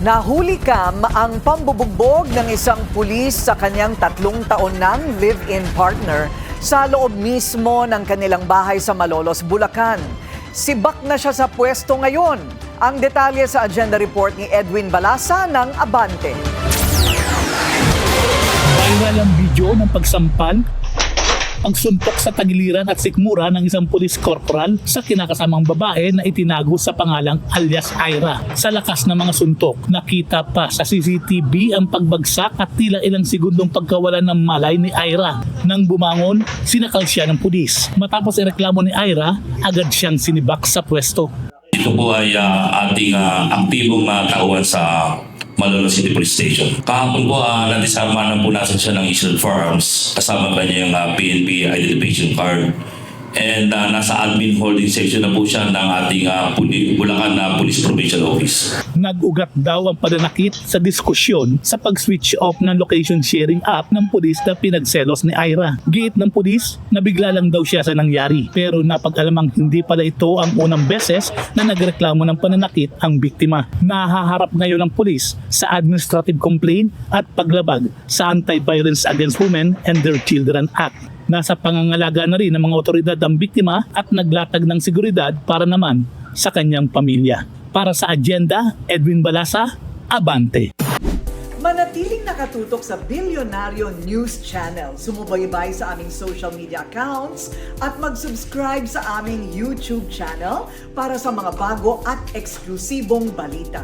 Nahuli kam ang pambubugbog ng isang pulis sa kanyang 3 taon ng live-in partner sa loob mismo ng kanilang bahay sa Malolos, Bulacan. Sibak na siya sa pwesto ngayon. Ang detalye sa agenda report ni Edwin Balasa ng Abante. Viral ang video ng pagsampal, pagsuntok sa tagiliran at sikmura ng isang police corporal sa kinakasamang babae na itinago sa pangalang alias Ira. Sa lakas ng mga suntok, nakita pa sa CCTV ang pagbagsak at tila ilang segundong pagkawalan ng malay ni Ira. Nang bumangon, sinakal siya ng pulis. Matapos ireklamo ni Ira, agad siyang sinibak sa pwesto. Ito po ay ating aktibong tauhan sa Malolos City Police Station. Kahapon po, nadisarma na po natin siya ng issued firearms kasama kanya yung PNP identification card. And nasa admin holding section na po siya ng ating Bulacan Police Provincial Office. Nag-ugat daw ang pananakit sa diskusyon sa pag-switch off ng location sharing app ng pulis na pinagselos ni Ira. Giit ng pulis, nabigla lang daw siya sa nangyari. Pero napag-alamang hindi pala ito ang unang beses na nagreklamo ng pananakit ang biktima. Nahaharap ngayon ang pulis sa administrative complaint at paglabag sa Anti-Violence Against Women and Their Children Act. Nasa pangangalaga na rin ng mga otoridad ang biktima at naglatag ng seguridad para naman sa kanyang pamilya. Para sa agenda, Edwin Balasa, Abante. Manatiling nakatutok sa Bilyonaryo News Channel. Sumubaybay sa aming social media accounts at mag-subscribe sa aming YouTube channel para sa mga bago at eksklusibong balita.